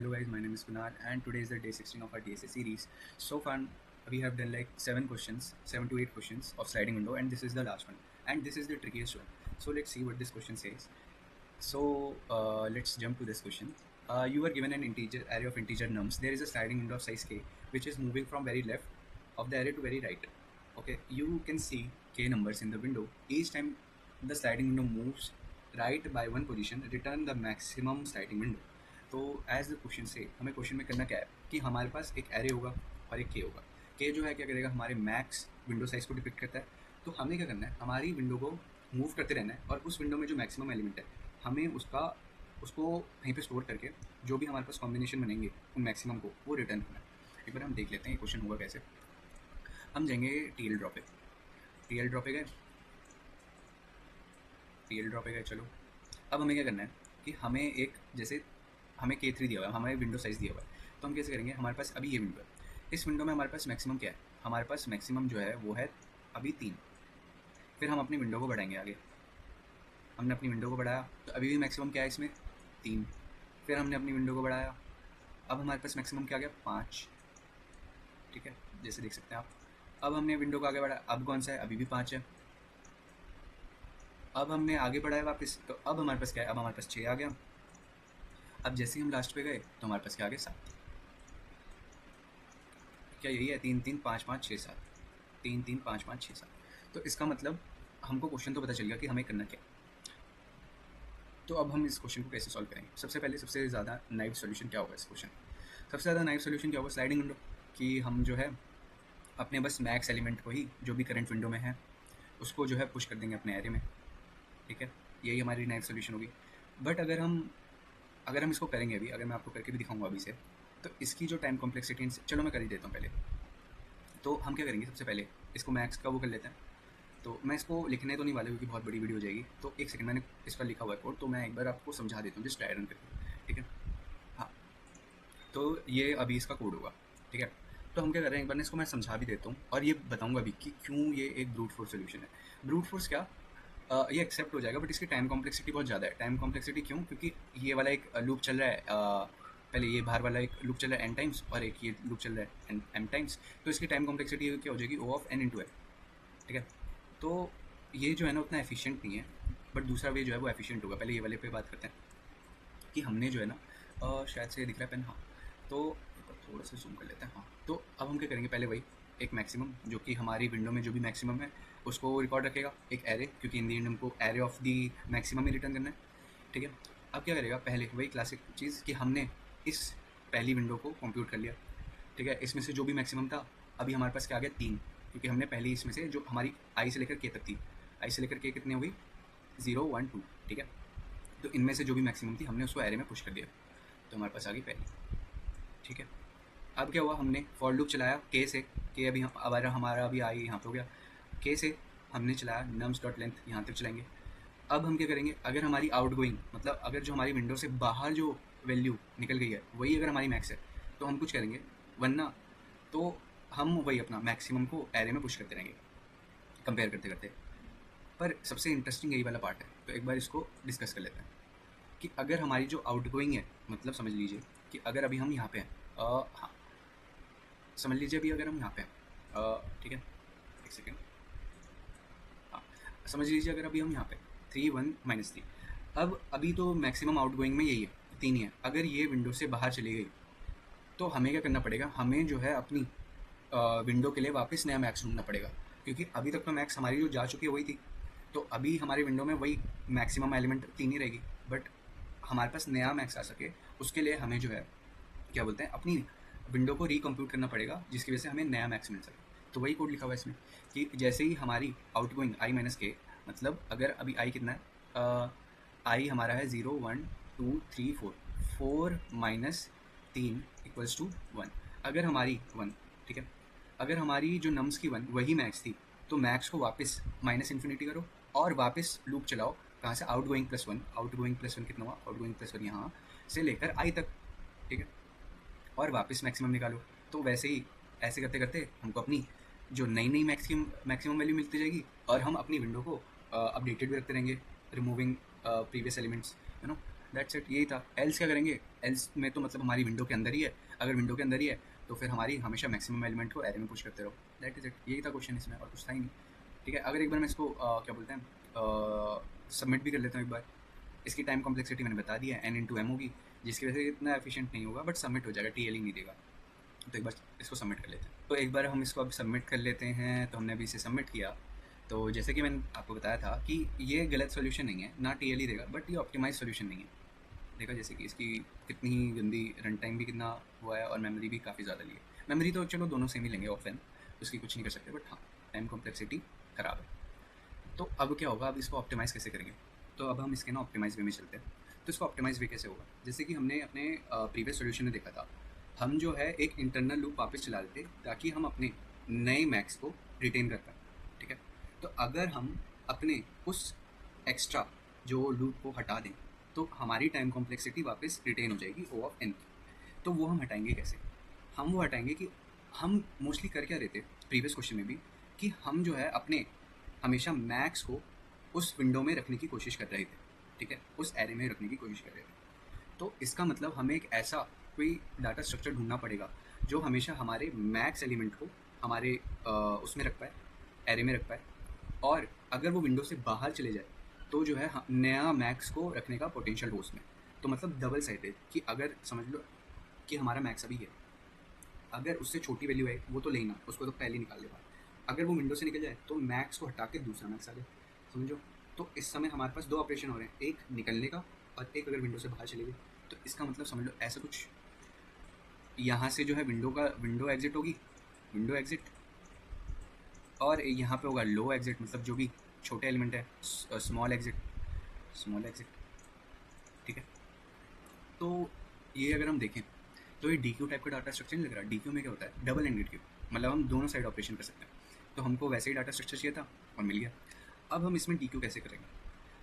Hello guys, my name is Kunal and today is the day 16 of our DSA series. So far we have done like 7 questions, 7 to 8 questions of sliding window, and this is the last one and this is the trickiest one. So let's see what this question says. So let's jump to this question. You are given an integer array of integer nums. There is a sliding window of size k which is moving from very left of the array to very right. Okay, you can see k numbers in the window. Each time the sliding window moves right by one position, return the maximum sliding window. तो as the question से हमें question में करना क्या है कि हमारे पास एक एरे होगा और एक के होगा. के जो है क्या करेगा, हमारे मैक्स विंडो साइज को डिपिक्ट करता है. तो हमें क्या करना है, हमारी विंडो को मूव करते रहना है और उस विंडो में जो मैक्सिमम एलिमेंट है हमें उसको कहीं पे स्टोर करके जो भी हमारे पास कॉम्बिनेशन बनेंगे उन मैक्सिमम को वो रिटर्न करना है. एक बार हम देख लेते हैं क्वेश्चन होगा कैसे. हम जाएंगे टी एल ड्रॉ पे. टी एल ड्रॉ पे गए, चलो. अब हमें क्या करना है कि हमें एक जैसे हमें K3 दिया हुआ है, हमारे विंडो साइज़ दिया हुआ है. तो हम कैसे करेंगे, हमारे पास अभी ये विंडो है. इस विंडो में हमारे पास मैक्सिमम क्या है, हमारे पास मैक्सिमम जो है वो है अभी 3. फिर हम अपनी विंडो को बढ़ाएंगे आगे. हमने अपनी विंडो को बढ़ाया तो अभी भी मैक्सिमम क्या है इसमें 3. फिर हमने अपनी विंडो को बढ़ाया, अब हमारे पास मैक्सिमम क्या आ गया 5. ठीक है, जैसे देख सकते हैं आप. अब हमने विंडो को आगे बढ़ाया, अब कौन सा है, अभी भी 5 है. अब हमने आगे बढ़ाया वापस, तो अब हमारे पास क्या है, अब हमारे पास 6 आ गया. अब जैसे ही हम लास्ट पे गए तो हमारे पास क्या आ गया 7. क्या यही है 3 3 5 5 6 7, 3 3 5 5 6 7. तो इसका मतलब हमको क्वेश्चन तो पता चल गया कि हमें करना क्या. तो अब हम इस क्वेश्चन को कैसे सॉल्व करेंगे. सबसे पहले सबसे ज़्यादा नाइव सोल्यूशन क्या होगा इस क्वेश्चन. सबसे ज़्यादा नाइव सोल्यूशन क्या होगा, स्लाइडिंग विंडो. कि हम जो है अपने बस मैक्स एलिमेंट को ही जो भी करंट विंडो में है उसको जो है पुश कर देंगे अपने एरे में. ठीक है, यही हमारी नाइव सोल्यूशन होगी. बट अगर हम इसको करेंगे अभी, अगर मैं आपको करके भी दिखाऊंगा अभी से, तो इसकी जो टाइम कॉम्प्लेक्सिटी, चलो मैं कर ही देता हूँ पहले. तो हम क्या करेंगे, सबसे पहले इसको मैक्स का वो कर लेते हैं. तो मैं इसको लिखने तो नहीं वाला क्योंकि बहुत बड़ी वीडियो हो जाएगी. तो एक सेकंड, मैंने इस पर लिखा हुआ है कोड, तो मैं एक बार आपको समझा देता हूँ जस्ट ट्राई रन करके. ठीक है, हाँ. तो ये अभी इसका कोड होगा. ठीक है, तो हम क्या कर रहे हैं, एक बार इसको मैं समझा भी देता हूँ और ये बताऊँगा अभी कि क्यों ये एक ब्रूट फोर्स सोल्यूशन है. ब्रूट फोर्स क्या, ये एक्सेप्ट हो जाएगा बट इसकी टाइम कॉम्प्लेक्सिटी बहुत ज़्यादा है. टाइम कॉम्प्लेक्सिटी क्यों, क्योंकि ये वाला एक लूप चल रहा है, पहले ये बाहर वाला एक लूप चल रहा है n टाइम्स और एक ये लूप चल रहा है m टाइम्स. तो इसकी टाइम कॉम्प्लेक्सिटी क्या हो जाएगी, O ऑफ n इंटू है. ठीक है, तो ये जो है ना उतना एफिशिएंट नहीं है, बट दूसरा वे जो है वो एफिशिएंट होगा. पहले ये वाले पे बात करते हैं कि हमने जो है ना शायद से दिख रहा है पेन, हाँ. तो थोड़ा सा जूम कर लेते हैं, हाँ. तो अब हम क्या करेंगे, पहले वही एक मैक्सिमम जो कि हमारी विंडो में जो भी मैक्सिमम है उसको रिकॉर्ड रखेगा. एक एरे, क्योंकि इन दी एंड हमको array of the maximum he return करना है. ठीक है, अब क्या करेगा, पहले वही क्लासिक चीज़ कि हमने इस पहली विंडो को कंप्यूट कर लिया. ठीक है, इसमें से जो भी मैक्सिमम था अभी हमारे पास क्या आ गया 3, क्योंकि हमने पहले इसमें से जो हमारी आई से लेकर के तक थी, आई से लेकर के कितनी हो गई 0 1 2. ठीक है, तो इनमें से जो भी मैक्सिमम थी हमने उसको एरे में पुश कर दिया, तो हमारे पास आ गई पहली. ठीक है, अब क्या हुआ, हमने फॉर लूप चलाया के से, के अभी हमारा अभी आई यहाँ पे हो गया. के से हमने चलाया नम्स डॉट लेंथ, यहाँ तक चलाएंगे. अब हम क्या करेंगे, अगर हमारी आउट गोइंग मतलब अगर जो हमारी विंडो से बाहर जो वैल्यू निकल गई है वही अगर हमारी मैक्स है तो हम कुछ करेंगे, वरना तो हम वही अपना मैक्सिमम को एरे में पुश करते रहेंगे कंपेयर करते करते. पर सबसे इंटरेस्टिंग यही वाला पार्ट है, तो एक बार इसको डिस्कस कर लेते हैं कि अगर हमारी जो आउट गोइंग है, मतलब समझ लीजिए कि अगर अभी हम यहाँ पे हैं, हाँ समझ लीजिए अभी अगर हम यहाँ पे हैं, ठीक है एक सेकेंड, हाँ समझ लीजिए अगर अभी हम यहाँ पे 3 1 -3. अब अभी तो मैक्सिमम आउट गोइंग में यही है 3 ही है. अगर ये विंडो से बाहर चली गई तो हमें क्या करना पड़ेगा, हमें जो है अपनी विंडो के लिए वापस नया मैक्स ढूंढना पड़ेगा, क्योंकि अभी तक तो मैक्स हमारी जो जा चुकी है वही थी. तो अभी हमारी विंडो में वही मैक्सिमम एलिमेंट 3 ही रहेगी, बट हमारे पास नया मैक्स आ सके उसके लिए हमें जो है क्या बोलते हैं, अपनी विंडो को रिकम्प्यूट करना पड़ेगा, जिसकी वजह से हमें नया मैक्स मिल सके. तो वही कोड लिखा हुआ है इसमें कि जैसे ही हमारी आउट गोइंग आई माइनस के, मतलब अगर अभी आई कितना है, आई हमारा है 0 1 2 3 4, 4 -3 इक्वल्स टू 1. अगर हमारी 1, ठीक है, अगर हमारी जो नम्स की 1 वही मैक्स थी तो मैक्स को वापस माइनस इन्फिनिटी करो और वापस लूप चलाओ. कहाँ से, आउट गोइंग +1. आउट गोइंग +1 कितना हुआ, आउट गोइंग +1 यहाँ से लेकर आई तक. ठीक है, और वापस मैक्सिमम निकालो. तो वैसे ही ऐसे करते करते हमको अपनी जो नई नई मैक्सिमम वैल्यू मिलती जाएगी और हम अपनी विंडो को अपडेटेड भी रखते रहेंगे, removing previous elements, you know. That's it, यही था। एल्स क्या करेंगे, एल्स में तो मतलब हमारी विंडो के अंदर ही है, अगर विंडो के अंदर ही है तो फिर हमारी हमेशा मैक्सिमम एलिमेंट को एरे में पुश करते रहो। दैट इज इट, यही था क्वेश्चन इसमें, और कुछ था ही नहीं। ठीक है, अगर एक बार मैं इसको क्या बोलते हैं सबमिट भी कर लेता हूँ एक बार। इसकी टाइम कॉम्प्लेक्सिटी मैंने बता दिया है, n/m होगी, जिसकी वजह से इतना एफिशिएंट नहीं होगा, बट सबमिट हो जाएगा, टीएल ही नहीं देगा। तो एक बार इसको सबमिट कर लेते हैं। तो एक बार हम इसको अब सबमिट कर लेते हैं। तो हमने अभी इसे सबमिट किया। तो जैसे कि मैंने आपको बताया था कि ये गलत सोल्यूशन नहीं है, ना टीएल ही देगा, बट ये ऑप्टिमाइज सोल्यूशन नहीं है। देखा जैसे कि इसकी कितनी ही गंदी रन टाइम भी कितना हुआ है, और मेमोरी भी काफ़ी ज़्यादा ली है। मेमोरी तो चलो दोनों सेम ही लेंगे ऑफलाइन, उसकी कुछ नहीं कर सकते, बट हाँ टाइम कॉम्प्लेक्सिटी ख़राब है। तो अब क्या होगा, अब इसको ऑप्टिमाइज़ कैसे करेंगे? तो अब हम इसके ना ऑप्टिमाइज़ वे में चलते हैं। तो इसको ऑप्टिमाइज़ वे कैसे होगा, जैसे कि हमने अपने प्रीवियस सोल्यूशन में देखा था, हम जो है एक इंटरनल लूप वापस चला देते ताकि हम अपने नए मैक्स को रिटेन कर पाएँ। ठीक है, तो अगर हम अपने उस एक्स्ट्रा जो लूप को हटा दें तो हमारी टाइम कॉम्प्लेक्सिटी वापस रिटेन हो जाएगी O ऑफ n। तो वो हम हटाएंगे कैसे? हम वो हटाएंगे कि हम मोस्टली कर क्या रहे थे प्रीवियस क्वेश्चन में भी, कि हम जो है अपने हमेशा मैक्स को उस विंडो में रखने की कोशिश कर रहे थे। ठीक है, उस एरे में रखने की कोशिश कर रहे थे। तो इसका मतलब हमें एक ऐसा कोई डाटा स्ट्रक्चर ढूंढना पड़ेगा जो हमेशा हमारे मैक्स एलिमेंट को हमारे उसमें रख पाए, एरे में रख पाए, और अगर वो विंडो से बाहर चले जाए तो जो है नया मैक्स को रखने का पोटेंशियल हो उसमें। तो मतलब डबल साइडेड, कि अगर समझ लो कि हमारा मैक्स अभी है, अगर उससे छोटी वैल्यू है वो तो लेना, उसको तो पहले निकाल लेगा। अगर वो विंडो से निकल जाए तो मैक्स को हटा के दूसरा मैक्स आ जाए, समझो। तो इस समय हमारे पास दो ऑपरेशन हो रहे हैं, एक निकलने का और एक अगर विंडो से बाहर चले गए। तो इसका मतलब समझ लो ऐसा कुछ, यहाँ से जो है विंडो एग्जिट होगी, विंडो एग्जिट, और यहाँ पे होगा लो एग्जिट, मतलब जो भी छोटे एलिमेंट है, स्मॉल एग्जिट, स्मॉल एग्जिट। ठीक है, तो ये अगर हम देखें तो ये डी क्यू टाइप का डाटा स्ट्रक्चर नहीं लग रहा। डी क्यू में क्या होता है, डबल एंडेड क्यू, मतलब हम दोनों साइड ऑपरेशन कर सकते हैं। तो हमको वैसे ही डाटा स्ट्रक्चर चाहिए था और मिल गया। अब हम इसमें डी क्यू कैसे करेंगे?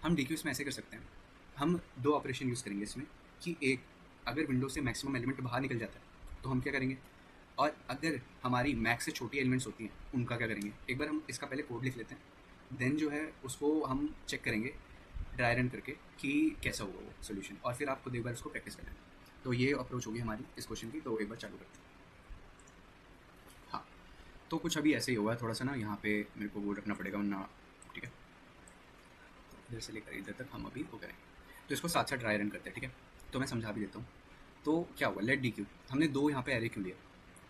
हम डी क्यू इसमें ऐसे कर सकते हैं, हम दो ऑपरेशन यूज़ करेंगे इसमें, कि एक, अगर विंडो से मैक्सिमम एलिमेंट बाहर निकल जाता है तो हम क्या करेंगे, और अगर हमारी मैक्स से छोटी एलिमेंट्स होती हैं उनका क्या करेंगे। एक बार हम इसका पहले कोड लिख लेते हैं, देन जो है उसको हम चेक करेंगे ड्राई रन करके कि कैसा होगा वो सोल्यूशन, और फिर आप खुद एक बार उसको प्रैक्टिस कर लेंगे। तो ये अप्रोच होगी हमारी इस क्वेश्चन की। तो एक बार चालू करते हैं। हाँ, तो कुछ अभी ऐसे ही हुआ है, थोड़ा सा ना यहाँ पे मेरे को वो रखना पड़ेगा वरना। ठीक है, तो इधर से लेकर इधर तक हम अभी वो करेंगे। तो इसको साथ साथ ड्राई रन करते हैं। ठीक है, तो मैं समझा भी देता हूँ। तो क्या हुआ, लेट डी क्यू, हमने दो यहाँ पे एरे क्यों लिया?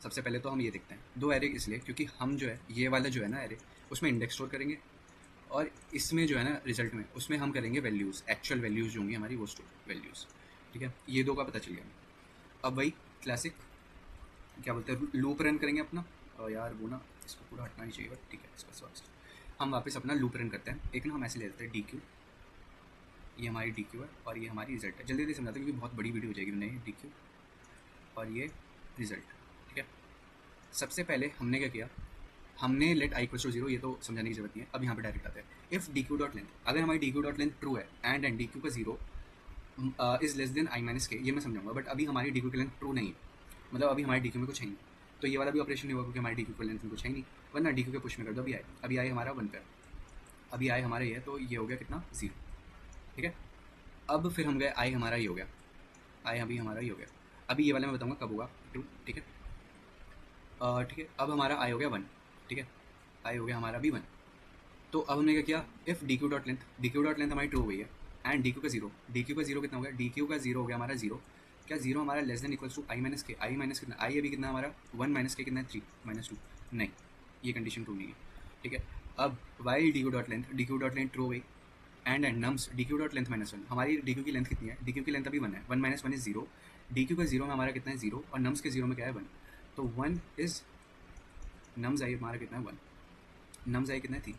सबसे पहले तो हम ये देखते हैं, दो एरे इसलिए क्योंकि हम जो है ये वाला जो है ना एरे, उसमें इंडेक्स स्टोर करेंगे, और इसमें जो है ना रिजल्ट में उसमें हम करेंगे वैल्यूज़, एक्चुअल वैल्यूज़ जो होंगी हमारी वो स्टोर वैल्यूज़। ठीक है, ये दो का पता चल गया। अब वही क्लासिक क्या बोलते हैं, लूप रन करेंगे अपना। और यार वो ना इसको पूरा हटना ही चाहिए, बट ठीक है, इसका स्वास्थ्य हम वापस अपना लूप रन करते हैं। एक ना हम ऐसे ले लेते हैं डी क्यू, ये हमारी डी क्यू है और ये हमारी रिजल्ट है। जल्दी जल्दी समझाते हैं क्योंकि बहुत बड़ी वीडियो हो जाएगी। नहीं, डी क्यू और ये रिजल्ट। ठीक है, सबसे पहले हमने क्या किया, हमने लेट आई इक्वल्स टू 0, ये तो समझाने की जरूरत नहीं है। अब यहाँ पे डायरेक्ट आते हैं, if D Q dot length, अगर हमारी D Q dot length true है एंड डी क्यू का 0 is less than I minus K, ये मैं समझाऊंगा। बट अभी हमारी डी क्यू की लेंथ ट्रू नहीं है, मतलब अभी हमारे डी क्यू में कुछ है नहीं, तो ये वाला भी ऑपरेशन नहीं होगा क्योंकि हमारी डी क्यू की लेंथ में कुछ है नहीं। वरना डी क्यू के पुश में कर दो, अभी आए हमारा 1 पे, अभी आए हमारा ये, तो ये हो गया कितना 0। ठीक है, अब फिर हम गए आई हमारा ये हो गया, आई अभी हमारा ये हो गया। अभी ये वाला मैं बताऊंगा कब होगा 2। ठीक है, ठीक है, अब हमारा आई हो गया 1। ठीक है, आई हो गया हमारा भी 1। तो अब हमने क्या किया, if D Q dot length हमारी ट्रू हो गई है एंड डी क्यू का 0, डी क्यू का 0 कितना हो गया, डी क्यू का 0 हो गया हमारा 0। क्या 0 हमारा less than equals to I minus K, I minus कितना, आई अभी कितना हमारा 1 माइनस के कितना है 3 माइनस 2, नहीं ये कंडीशन ट्रू नहीं है। ठीक है, अब why D Q dot length true हो गई and nums D Q dot length -1, हमारी डी क्यू की लेंथ कितनी है, डी क्यू की लेंथ अभी 1 है, 1 माइनस 1 इज 0, डी क्यू का 0 में हमारा कितना है 0, और नम्स के 0 में क्या है 1, तो 1 इज नम्स आई हमारा कितना है 1, नम्स आई कितना है 3।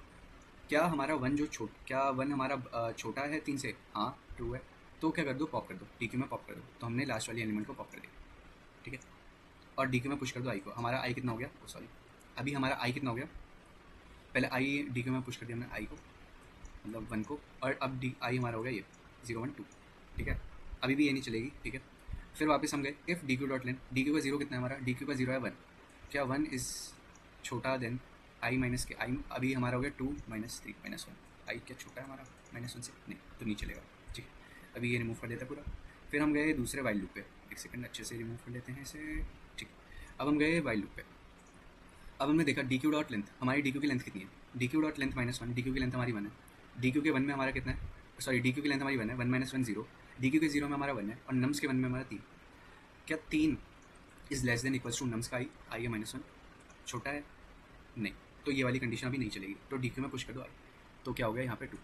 क्या हमारा 1 जो क्या 1 हमारा छोटा है 3 से, हाँ ट्रू है। तो क्या कर दो, पॉप कर दो, डी क्यू में पॉप कर दो, तो हमने लास्ट वाली एलिमेंट को पॉप कर दिया। ठीक है, और डी क्यू में पुश कर दो आई को, हमारा आई कितना हो गया, सॉरी अभी हमारा आई कितना हो गया, पहले आई डी क्यू में पुश कर दिया हमने आई को, मतलब 1 को, और अब डी आई हमारा हो गया ये 0 1 2। ठीक है, अभी भी ये नहीं चलेगी। ठीक है, फिर वापस हम गए, if D Q dot length, D Q का 0 कितना है हमारा, डी क्यू का 0 है 1, क्या 1 इज़ छोटा देन आई माइनस के, आई अभी हमारा हो गया 2 माइनस 3 माइनस 1, आई क्या छोटा है हमारा -1 से, नहीं तो नहीं चलेगा। ठीक है, अभी ये रिमूव कर देता पूरा। फिर हम गए दूसरे वाइल लूप पे, एक सेकंड अच्छे से रिमूव कर लेते हैं इसे, ठीक। अब हम गए वाइल लूप पे। अब हमने देखा डी क्यू डॉट लेंथ, हमारी डी क्यू की लेंथ कितनी है, D Q dot length -1, D Q की लेंथ हमारी 1 है, डी क्यू के 1 में हमारा कितना है, सॉरी डी क्यू की लेंथ हमारी 1 है, 1 - 1 0, डी क्यू के 0 में हमारा 1 है, और नम्स के 1 में हमारा 3। क्या 3 is less than equals to nums का आई है -1, छोटा है नहीं, तो ये वाली कंडीशन अभी नहीं चलेगी, तो डी क्यू में पुश कर दो आई, तो क्या हो गया यहाँ पे 2,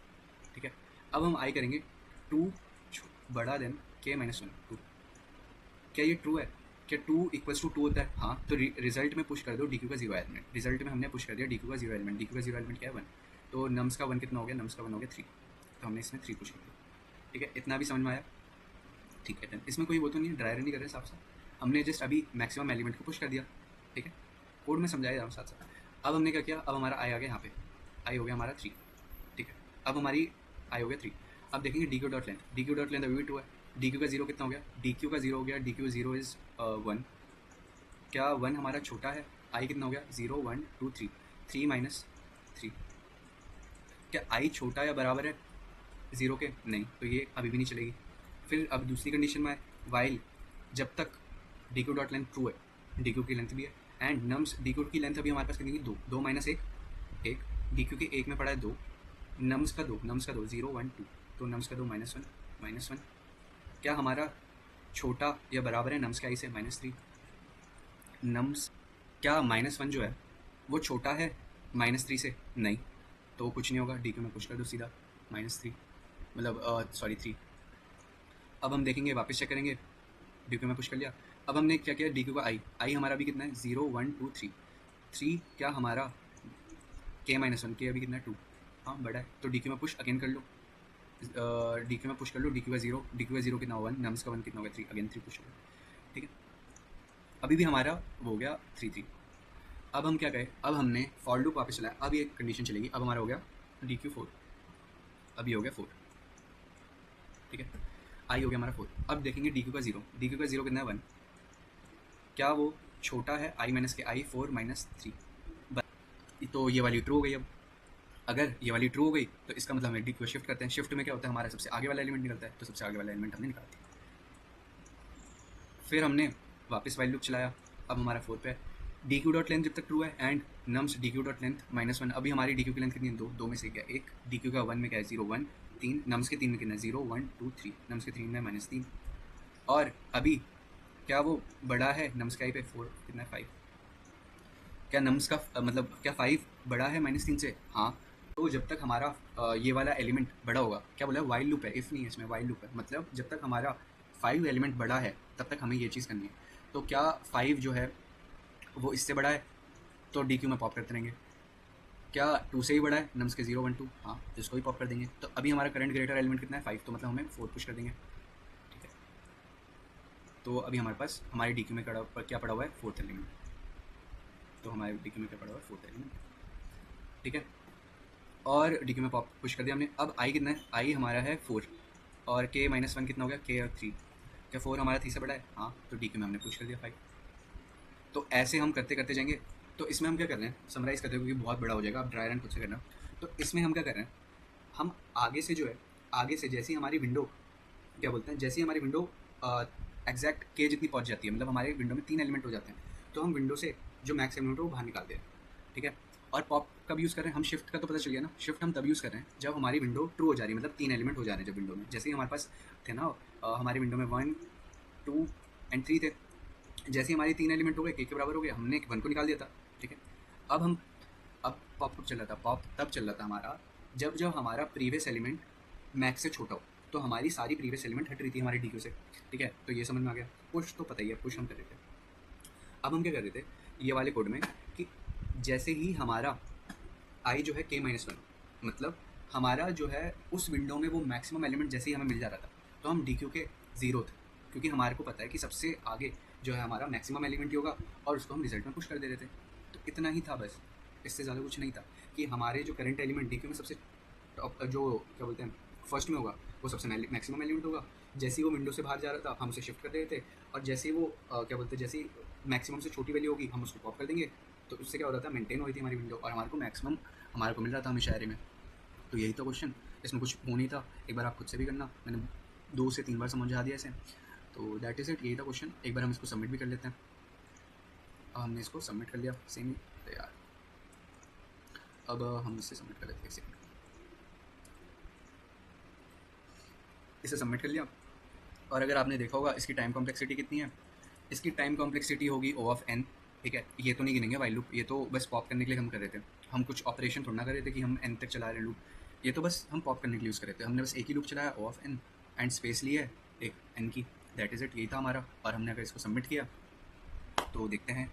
ठीक है। अब हम आई करेंगे 2 बड़ा देन के -1 2, क्या ये ट्रू है, क्या 2 इक्वल्स टू 2 होता है, हाँ, तो रिजल्ट में पुश कर दो डी क्यू का 0 एलिमेंट, रिजल्ट में हमने पुश कर दिया डी क्यू का 0 एलिमेंट, डी क्यू का 0 एलिमेंट क्या है 1, तो नम्स का 1 कितना हो गया, नम्स का 1 हो गया 3, तो हमने इसमें 3 पुश कर दिया, ठीक है। इतना भी समझ में आया, ठीक है। इसमें कोई वो तो नहीं है, ड्राई रन नहीं कर रहे साफ साफ, हमने जस्ट अभी मैक्सिमम एलिमेंट को पुश कर दिया, ठीक है, कोड में समझाया जाओ साथ साथ। अब हमने क्या किया, अब हमारा आई आ गया यहाँ पे, आई हो गया हमारा 3, ठीक है। अब हमारी आई हो गया 3, अब देखेंगे D Q dot length, D Q dot length अभी भी 2 है, डी क्यू का 0 कितना हो गया, डी क्यू का 0 हो गया, डी क्यू 0 इज़ 1, क्या 1 हमारा छोटा है, आई कितना हो गया 0 1 2 3, 3 - 3, क्या आई छोटा या बराबर है 0 के, नहीं, तो ये अभी भी नहीं चलेगी। फिर अब दूसरी कंडीशन में है, वाइल जब तक D Q dot length true है, डी क्यू की लेंथ भी है, एंड नम्स डी क्यू की लेंथ अभी हमारे पास कितनी 2, 2 - 1 1, डी क्यू के 1 में पड़ा है 2, नम्स का 2 0 1 2, तो नम्स का 2 -1, क्या हमारा छोटा या बराबर है नम्स के आई से -3, नम्स क्या -1 जो है वो छोटा है -3 से, नहीं, तो कुछ नहीं होगा, डी क्यू में पुश कर दो सीधा -3, मतलब सॉरी 3। अब हम देखेंगे, वापस चेक करेंगे, डी क्यू में पुश कर लिया। अब हमने क्या किया, डी क्यू का आई हमारा अभी कितना है 0 1 2 3, 3 क्या हमारा के -1, के अभी कितना है 2, हाँ बड़ा है, तो डी क्यू में पुश अगेन कर लो, डी क्यू में पुश कर लो, डी क्यू का 0, डी क्यू का 0 कितना 1, नम्स का 1 कितना हो गया 3, अगेन 3 पुश करो, ठीक है। अभी भी हमारा वो हो गया 3 3। अब हम क्या करें, अब हमने फॉर लूप वापस चलाया, अब ये कंडीशन चलेगी, अब हमारा हो गया डी क्यू 4, अब ये हो गया 4, ठीक है, आई हो गया हमारा 4। अब देखेंगे डी क्यू का 0, डी क्यू का 0 कितना है 1, क्या वो छोटा है आई माइनस के, आई 4 - 3, तो ये वाली ट्रू हो गई। अब अगर ये वाली ट्रू हो गई तो इसका मतलब हम डी क्यू शिफ्ट करते हैं, शिफ्ट में क्या होता है, हमारा सबसे आगे वाला एलिमेंट निकलता है, तो सबसे आगे वाला एलिमेंट हमने निकाल दिया। फिर हमने वापस वाइल लूप चलाया, अब हमारा 4 पे है, डी क्यू डॉट लेंथ जब तक ट्रू है, and nums D Q dot length -1, अभी हमारी डी क्यू की लेंथ कितनी है 2, 2 में से क्या 1, डी क्यू का 1 में क्या है 0 1 3, नम्स के 3 में कितना है 0 1 2 3, नम्स के 3 में -3, और अभी क्या वो बड़ा है नम्स का आई पे 4 कितना है 5, क्या नम्स का मतलब क्या 5 बड़ा है -3 से, हाँ, तो जब तक हमारा ये वाला एलिमेंट बड़ा होगा, क्या बोला है वाइल लूप है, इफ़ नहीं है इसमें, वाइल लूप है, मतलब जब तक हमारा 5 एलिमेंट बड़ा है तब तक हमें ये चीज़ करनी है। तो क्या 5 जो है वो इससे बड़ा है, तो डी क्यू में पॉप करते रहेंगे, क्या 2 से ही बड़ा है नम्स के 0 1 2, हाँ, तो इसको ही पॉप कर देंगे। तो अभी हमारा करंट ग्रेटर एलिमेंट कितना है 5, तो मतलब हमें 4 पुश कर देंगे, ठीक है। तो अभी हमारे पास हमारे डी क्यू में क्या पड़ा हुआ है 4th एलिमेंट, तो हमारे डी क्यू में क्या पड़ा हुआ है 4th एलिमेंट, ठीक है। और डी क्यू में पॉप पुश कर दिया हमने। अब आई कितना है, आई हमारा है 4, और के -1 कितना हो गया, के और 3, क्या 4 हमारा 3 से बड़ा है, हाँ, तो डी क्यू में हमने पुश कर दिया 5। तो ऐसे हम करते करते जाएंगे। तो इसमें हम क्या कर रहे हैं, समराइज़ करते हुए, क्योंकि बहुत बड़ा हो जाएगा, आप ड्राई रन खुद से करना। तो इसमें हम क्या कर रहे हैं, हम आगे से जो है, आगे से जैसे ही हमारी विंडो क्या बोलते हैं, जैसे ही हमारी विंडो एग्जैक्ट के जितनी पहुंच जाती है, मतलब हमारे विंडो में 3 एलिमेंट हो जाते हैं, तो हम विंडो से जो मैक्स एलिमेंट है वो बाहर निकालते हैं, ठीक है। और पॉप कब यूज़ कर रहे हैं, हम शिफ्ट का तो पता चल गया ना, शिफ्ट हम तब यूज़ कर रहे हैं जब हमारी विंडो ट्रू हो जा रही है, मतलब 3 एलिमेंट हो जा रहे हैं जब विंडो में, जैसे ही हमारे पास थे ना हमारी विंडो में 1 2 एंड 3 थे, जैसे ही हमारे 3 एलिमेंट हो गए, के बराबर हो गया, हमने 1 को निकाल दिया था, ठीक है। अब पॉप चल रहा था, पॉप तब चल रहा था हमारा जब हमारा प्रीवियस एलिमेंट मैक्स से छोटा हो, तो हमारी सारी प्रीवियस एलिमेंट हट रही थी हमारी डी क्यू से, ठीक है। तो ये समझ में आ गया। पुश तो पता ही है, पुश हम कर रहे थे। अब हम क्या कर रहे थे ये वाले कोड में कि जैसे ही हमारा आई जो है के -1, मतलब हमारा जो है उस विंडो में वो मैक्सिमम एलिमेंट जैसे ही हमें मिल जा रहा था, तो हम डी क्यू के 0 थे, क्योंकि हमारे को पता है कि सबसे आगे जो है हमारा मैक्सिमम एलिमेंट ही होगा, और उसको हम रिजल्ट में पुश कर दे रहे थे। तो इतना ही था बस, इससे ज़्यादा कुछ नहीं था कि हमारे जो करंट एलिमेंट डी क्यू में सबसे टॉप जो क्या बोलते हैं फर्स्ट में होगा, वो सबसे मैक्सिमम एलिमेंट होगा। जैसे ही वो विंडो से बाहर जा रहा था, हम उसे शिफ्ट कर रहे थे, और जैसे ही वो क्या बोलते हैं, जैसे ही मैक्सिमम से छोटी वैल्यू होगी, हम उसको पॉप कर देंगे। तो उससे क्या हो रहा था, मेंटेन हो रही थी हमारी विंडो, और हमारे को मैक्सिमम हमारे को मिल रहा था हमेशा एरे में। तो यही था क्वेश्चन, इसमें कुछ वो नहीं था। एक बार आप खुद से भी करना, मैंने 2 से 3 बार समझा दिया इसे। तो दैट इज़ इट, यही था क्वेश्चन। एक बार हम इसको सबमिट भी कर लेते हैं। हमने इसको सबमिट कर लिया, सेम ही तैयार। अब हम इसे सबमिट कर लेते हैं, एक सेकंड। इसे सबमिट कर लिया, और अगर आपने देखा होगा इसकी टाइम कॉम्प्लेक्सिटी कितनी है, इसकी टाइम कॉम्प्लेक्सिटी होगी O ऑफ n, ठीक है। ये तो नहीं गिनेंगे वाइल लूप, ये तो बस पॉप करने के लिए हम कर रहे थे, हम कुछ ऑपरेशन थोड़ा ना कर रहे थे कि हम n तक चला रहे हैं लूप, ये तो बस हम पॉप करने के लिए यूज़ कर रहे थे। हमने बस एक ही लूप चलाया O of n and space ली है एक n की, दैट इज़ इट, यही था हमारा। और हमने अगर इसको सबमिट किया तो देखते हैं,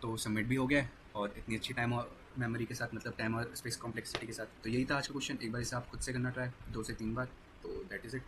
तो सबमिट भी हो गया है, और इतनी अच्छी टाइम और मेमोरी के साथ, मतलब टाइम और स्पेस कॉम्प्लेक्सिटी के साथ। तो यही था आज का क्वेश्चन। एक बार इसे आप खुद से करना ट्राई 2 से 3 बार, तो दैट इज़ इट।